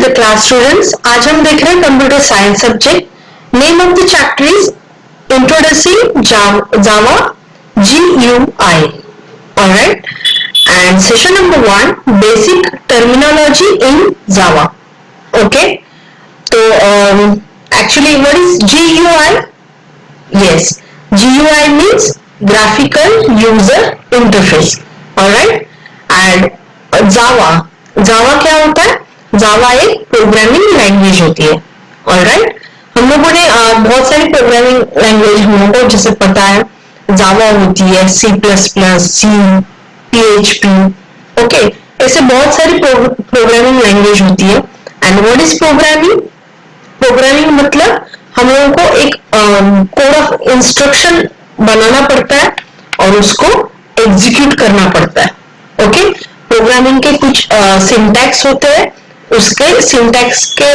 The class students, आज हम देख रहे हैं computer science subject. Name of the chapter is introducing Java GUI। Alright, and session number 1, basic terminology in Java. Okay, तो actually what is GUI? Yes, GUI means graphical user interface. Alright, and Java क्या होता है? जावा एक programming language होती है। Alright, हम लोगों ने बहुत सारी प्रोग्रामिंग लैंग्वेज हम लोगों को जैसे पता है, जावा होती है, C++, C, PHP। ओके, ऐसे बहुत सारी प्रोग्रामिंग लैंग्वेज होती है। And what is programming? Programming मतलब हम लोगों को एक कोड ऑफ इंस्ट्रक्शन बनाना पड़ता है और उसको एग्जीक्यूट करना पड़ता है। ओके, प्रोग्रामिंग के कुछ सिंटैक्स होते हैं, उसके सिंटैक्स के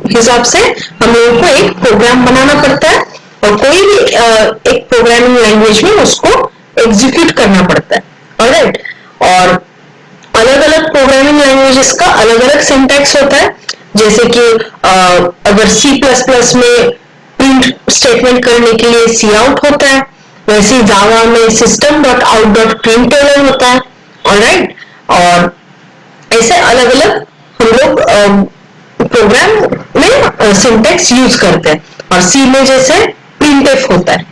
हिसाब से हम लोगों को एक प्रोग्राम बनाना पड़ता है और कोई भी एक प्रोग्रामिंग लैंग्वेज में उसको एग्जीक्यूट करना पड़ता है। ऑलराइट, और अलग अलग प्रोग्रामिंग लैंग्वेजेस का अलग अलग सिंटैक्स होता है। जैसे कि अगर C++ में प्रिंट स्टेटमेंट करने के लिए Cout होता है, वैसे जावा में system.out.println होता है। ऑलराइट, और ऐसे अलग अलग हम लोग प्रोग्राम में सिंटैक्स यूज करते हैं। और सी में जैसे printf होता है।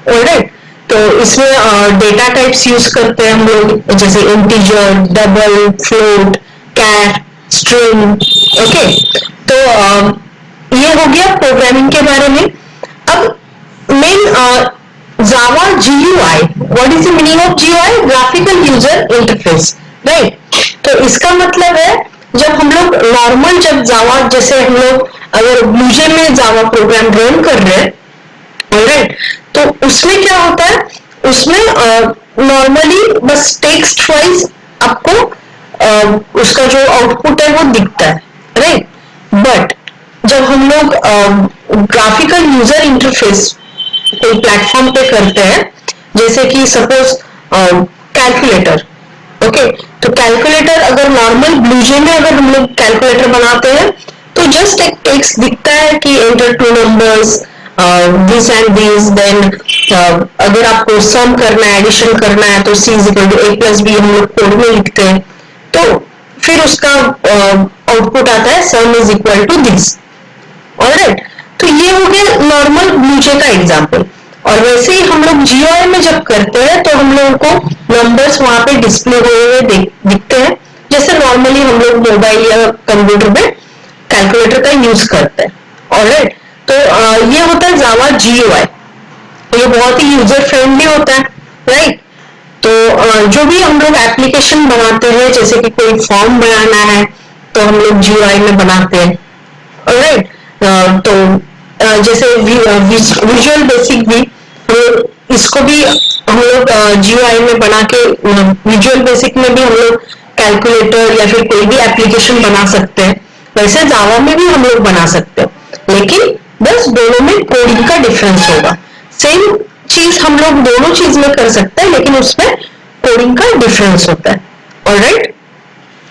ऑलराइट, तो इसमें डेटा टाइप्स यूज करते हैं हम लोग, जैसे इंटीजर, डबल, फ्लोट, कैर, स्ट्रिंग। ओके, तो ये हो गया प्रोग्रामिंग के बारे में। अब main Java GUI, what is the meaning of GUI? Graphical user interface. Right, तो इसका मतलब है जब हम लोग नॉर्मल, जब जावा जैसे हम लोग अगर ब्लूजे में जावा प्रोग्राम रन कर रहे हैं, ऑलराइट, तो उसमें क्या होता है? उसमें नॉर्मली बस टेक्स्ट वाइज आपको उसका जो आउटपुट है वो दिखता है। राइट, बट जब हम लोग ग्राफिकल यूजर इंटरफेस कोई प्लेटफॉर्म पे करते हैं, जैसे कि सपोज कैलकुलेटर। ओके, तो कैलकुलेटर अगर नॉर्मल ब्लूजे में अगर हम लोग कैलकुलेटर बनाते हैं तो जस्ट एक टेक्स्ट दिखता है कि enter two numbers this and this. Then अगर आपको सम करना है, एडिशन करना है, तो C=A+B हम लोग कोड में लिखते हैं, तो फिर उसका आउटपुट आता है sum=this। ऑलराइट, तो ये हो गया नॉर्मल ब्लूजे का एग्जांपल। और वैसे ही हम लोग GUI में जब करते हैं तो हम लोगों को नंबर्स वहां पे डिस्प्ले हुए हुए दिखते हैं, जैसे नॉर्मली हम लोग मोबाइल या कंप्यूटर में कैलकुलेटर का यूज करते हैं। ऑलराइट, तो ये होता है जावा GUI। ये बहुत ही यूजर फ्रेंडली होता है। राइट, तो जो भी हम लोग एप्लीकेशन बनाते हैं, जैसे कि कोई फॉर्म बनाना है तो हम लोग GUI में बनाते हैं। ऑलराइट, तो जैसे विजुअल बेसिक भी इसको भी हम लोग GUI में बना के, विजुअल बेसिक में भी हम लोग कैलकुलेटर या फिर कोई भी एप्लीकेशन बना सकते हैं। वैसे जावा में भी हम लोग बना सकते हैं, लेकिन बस दोनों में कोडिंग का डिफरेंस होगा। सेम चीज हम लोग दोनों चीज में कर सकते हैं, लेकिन उसमें कोडिंग का डिफरेंस होता है। ऑलराइट,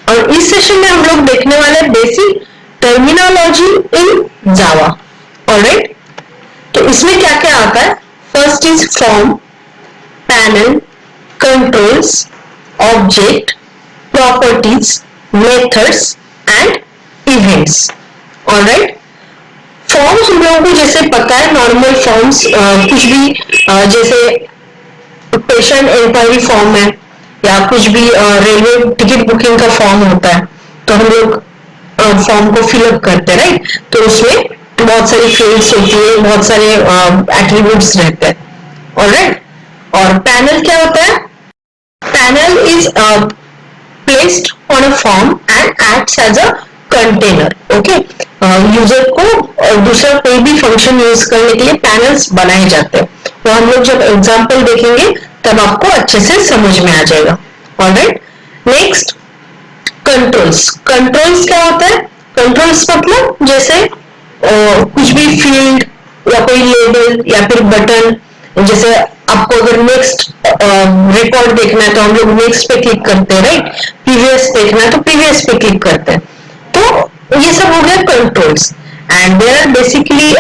और इस सेशन में हम लोग देखने वाले basic terminology in Java. Alright, तो इसमें क्या क्या आता है? First is form, panel, controls, object, properties, methods and events. Alright, forms हम लोगों को जैसे पता है, नॉर्मल फॉर्म्स कुछ भी जैसे पेशेंट इंक्वायरी फॉर्म है या कुछ भी रेलवे टिकट बुकिंग का फॉर्म होता है, तो हम लोग फॉर्म को फिलअप करते हैं। राइट, तो उसमें बहुत सारी फील्ड्स होती है, बहुत सारे एट्रीब्यूट्स रहते हैं। ऑलराइट, और पैनल क्या होता है? Panel is placed on a form and acts as a container. Okay, user को दूसरा कोई भी फंक्शन यूज करने के लिए पैनल्स बनाए जाते हैं। वो हम लोग जब एग्जांपल देखेंगे तब आपको अच्छे से समझ में आ जाएगा। Alright, next controls. कंट्रोल्स क्या होता है? कंट्रोल्स मतलब जैसे कुछ भी फील्ड या कोई लेबल या फिर बटन, जैसे आपको अगर नेक्स्ट रिकॉर्ड देखना है तो हम लोग नेक्स्ट पे क्लिक करते हैं। राइट, प्रीवियस देखना है तो प्रीवियस पे क्लिक करते हैं। ये सब हो गया controls, and there are basically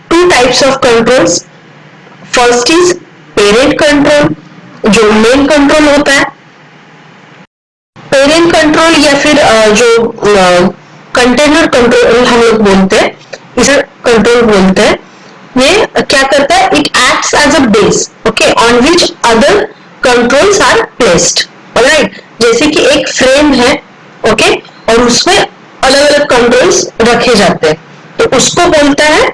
two types of controls. First is parent control, जो मेन कंट्रोल होता है. पेरेंट कंट्रोल या फिर जो कंटेनर कंट्रोल हम लोग बोलते हैं, इसे कंट्रोल बोलते हैं. ये क्या करता है, it acts as a base, okay, on which other controls are placed. Alright, जैसे कि एक फ्रेम है, ओके, और उसमें अलग अलग कंट्रोल्स रखे जाते हैं, तो उसको बोलता है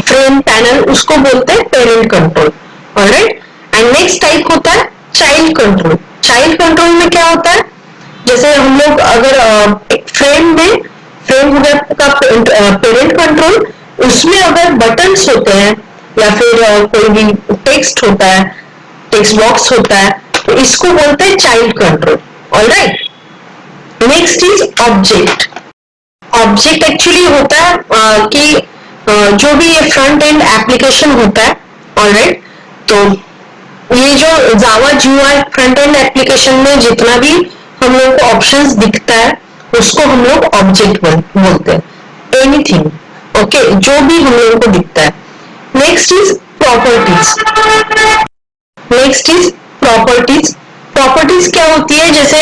फ्रेम पैनल, उसको बोलते हैं parent control. Alright, and next type होता है चाइल्ड कंट्रोल. चाइल्ड कंट्रोल में क्या होता है, जैसे हम लोग अगर एक फ्रेम में, फ्रेम हो गया का पेरेंट कंट्रोल, उसमें अगर बटन्स होते हैं या फिर कोई भी टेक्स्ट होता है, टेक्स्ट बॉक्स होता है, तो इसको बोलते हैं child control. Alright, next is object. Object actually होता है कि जो भी ये फ्रंट एंड एप्लीकेशन होता है, ऑलराइट, तो ये जो जावा जीयूआई फ्रंट एंड एप्लीकेशन में जितना भी हम लोग को ऑप्शंस दिखता है, उसको हम लोग ऑब्जेक्ट बोलते हैं. एनीथिंग, ओके, जो भी हम लोगों को दिखता है. Next is properties. Next is properties. Properties क्या होती है, जैसे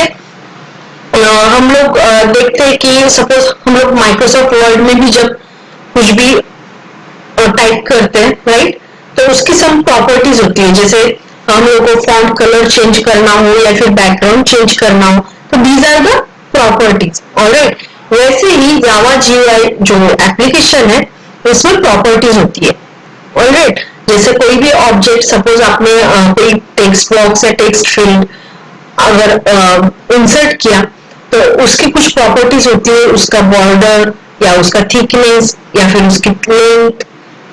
हम लोग देखते हैं कि सपोज हम लोग माइक्रोसॉफ्ट वर्ड में भी जब कुछ भी टाइप करते हैं, राइट, तो उसकी सब प्रॉपर्टीज होती है. जैसे हम लोग को फॉन्ट कलर चेंज करना हो या फिर बैकग्राउंड चेंज करना हो, तो these are the properties. Alright, वैसे ही जावा जीयूआई जो एप्लीकेशन है, उसमें प्रॉपर्टीज होती है. ऑलराइट, जैसे कोई भी ऑब्जेक्ट, सपोज आपने कोई टेक्स्ट बॉक्स या टेक्स्ट फील्ड अगर इंसर्ट किया, तो उसकी कुछ प्रॉपर्टीज होती है, उसका बॉर्डर या उसका थिकनेस या फिर उसकी लेंथ.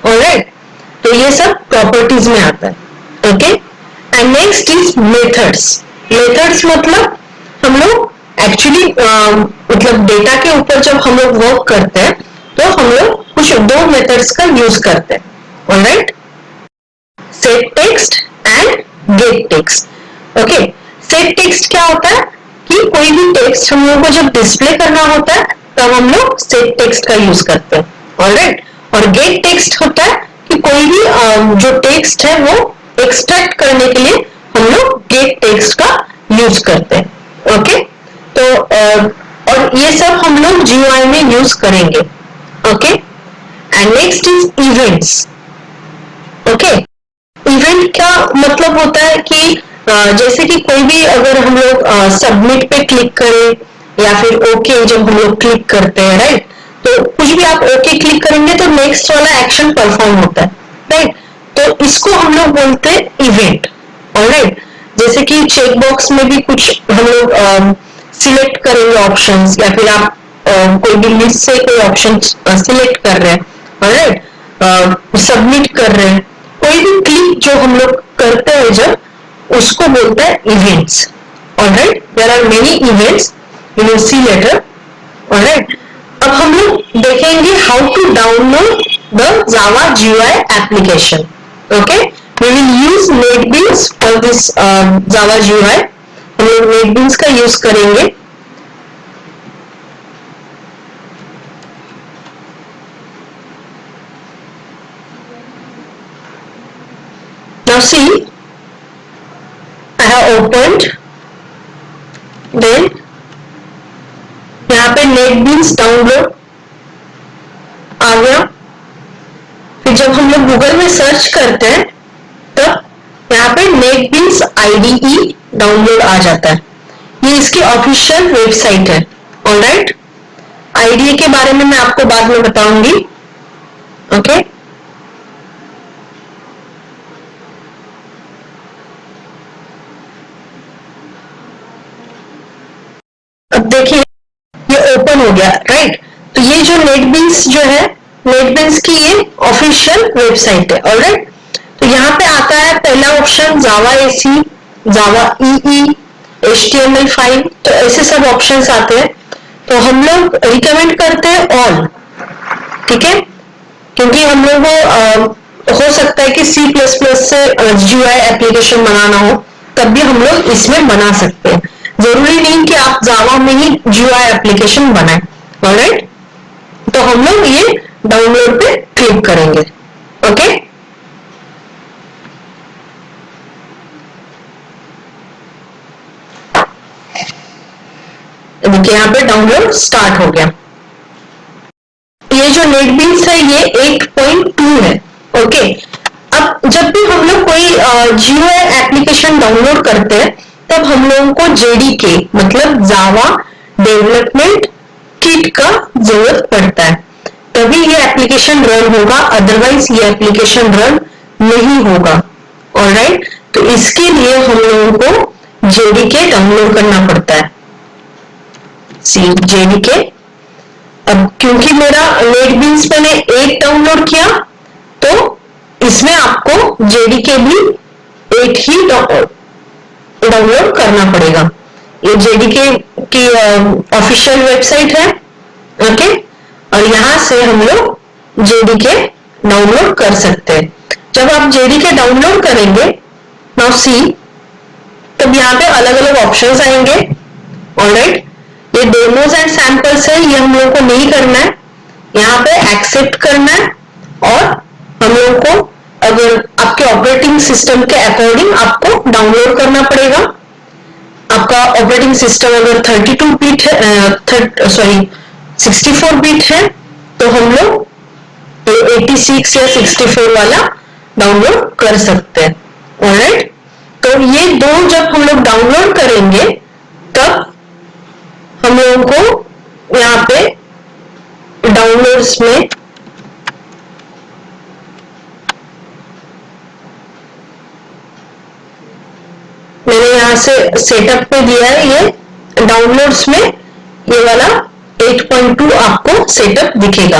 ऑलराइट, तो ये सब प्रॉपर्टीज में आता है. Okay, and next is methods. Methods मतलब हम लोग एक्चुअली मतलब डेटा के ऊपर जब हम लोग वर्क करते हैं, तो हम लोग कुछ दो मेथड्स का यूज करते हैं. Alright, set text and gate text. Okay, set text क्या होता है कि कोई भी टेक्स्ट हम लोग को जब डिस्प्ले करना होता है, तब हम लोग सेट टेक्स्ट का यूज करते हैं. ऑलराइट, और गेट टेक्स्ट होता है कि कोई भी जो टेक्स्ट है वो एक्सट्रैक्ट करने के लिए हम लोग गेट टेक्स्ट का यूज करते हैं. ओके, तो और ये सब हम लोग जीयूआई में यूज करेंगे. Okay, and next is events. Okay, event का मतलब होता है कि जैसे कि कोई भी अगर हम लोग सबमिट पे क्लिक करें या फिर ओके जब हम लोग क्लिक करते हैं, राइट, तो कुछ भी आप ओके क्लिक करेंगे तो नेक्स्ट वाला एक्शन परफॉर्म होता है, राइट, तो इसको हम लोग बोलते हैं इवेंट. ऑलराइट, जैसे कि चेक बॉक्स में भी कुछ हम लोग सिलेक्ट करेंगे ऑप्शंस, या फिर आप कोई भी लिस्ट से कोई ऑप्शन सिलेक्ट कर रहे हैं, ऑलराइट, सबमिट कर रहे हैं, कोई भी क्लिक जो हम लोग करते हैं जब, उसको बोलते हैं events. Alright, there are many events, you will see later. Alright, अब हम लोग देखेंगे how to download the Java GUI application. Okay, we will use NetBeans for this Java GUI. हम लोग नेटबीन्स का यूज करेंगे. Now see, I have opened, then यहाँ पे नेटबीन्स डाउनलोड आ गया. फिर जब हम लोग गूगल में सर्च करते हैं, तब यहाँ पे नेटबीन्स आईडीई डाउनलोड आ जाता है. ये इसकी ऑफिशियल वेबसाइट है. ऑलराइट, आईडीई के बारे में मैं आपको बाद में बताऊंगी. ओके, अब देखिए ये ओपन हो गया, राइट. तो ये जो नेटबीन्स जो है, नेटबीन्स की ये ऑफिशियल वेबसाइट है. ऑलराइट, तो यहाँ पे आता है पहला ऑप्शन जावा एसी, जावा ईई, HTML5, तो ऐसे सब ऑप्शंस आते हैं. तो हम लोग रिकमेंड करते हैं ऑल, ठीक है, क्योंकि हम लोग को हो सकता है कि C++ से जीयूआई एप्लीकेशन बनाना हो, तब भी हम लोग इसमें बना सकते हैं. जरूरी नहीं कि आप जावा में ही जीयूआई एप्लीकेशन बनाएं. ऑलराइट, तो हम लोग ये डाउनलोड पे क्लिक करेंगे। ओके, देखिए यहाँ पे डाउनलोड स्टार्ट हो गया। ये जो नेटबीन्स है ये 8.2 है। ओके, अब जब भी हम लोग कोई GUI एप्लीकेशन डाउनलोड करते हैं तब हम लोगों को JDK मतलब जावा डेवलपमेंट किट का जरूरत पड़ता है, तभी ये एप्लीकेशन रन होगा, अदरवाइज ये एप्लीकेशन रन नहीं होगा। ऑलराइट, तो इसके लिए हम लोगों को JDK डाउनलोड करना पड़ता है। JDK, अब क्योंकि मेरा नेटबीन्स मैंने 8 डाउनलोड किया तो इसमें आपको JDK भी 8 ही डाउनलोड करना पड़ेगा। ये JDK की ऑफिशियल वेबसाइट है। ओके, और यहां से हम लोग JDK डाउनलोड कर सकते हैं। जब आप JDK डाउनलोड करेंगे, नाउ सी, तब यहाँ पे अलग अलग ऑप्शंस आएंगे। ऑलराइट, ये डेमोज एंड सैंपल्स है, ये हम लोग को नहीं करना है, यहाँ पे एक्सेप्ट करना है। और हम लोग को अगर आपके ऑपरेटिंग सिस्टम के अकॉर्डिंग आपको डाउनलोड करना पड़ेगा। आपका ऑपरेटिंग सिस्टम अगर 32 बिट है, 64 बिट है, तो हम लोग 86 या 64 वाला डाउनलोड कर सकते हैं। ऑलराइट, तो ये दो जब हम लोग डाउनलोड करेंगे तब हम लोगों को यहाँ पे डाउनलोड्स में मैंने यहाँ से सेटअप पे दिया है, ये डाउनलोड्स में ये वाला 8.2 आपको सेटअप दिखेगा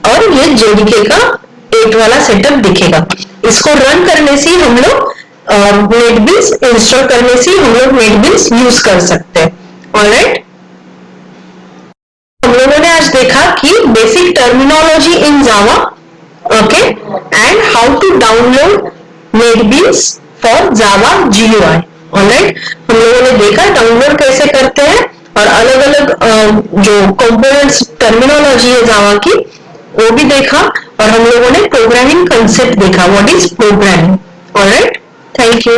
और ये JDK का 8 वाला सेटअप दिखेगा। इसको रन करने से हम लोग नेटबीन्स इंस्टॉल करने से हम लोग नेटबीन्स यूज कर सकते हैं। ऑलराइट, हम लोगों ने आज देखा कि basic terminology in Java, okay, and how to download NetBeans for Java GUI। Alright, हम लोगों ने देखा डाउनलोड कैसे करते हैं और अलग अलग जो कंपोनेंट्स टर्मिनोलॉजी है जावा की वो भी देखा, और हम लोगों ने प्रोग्रामिंग कंसेप्ट देखा, what is programming. Alright, thank you.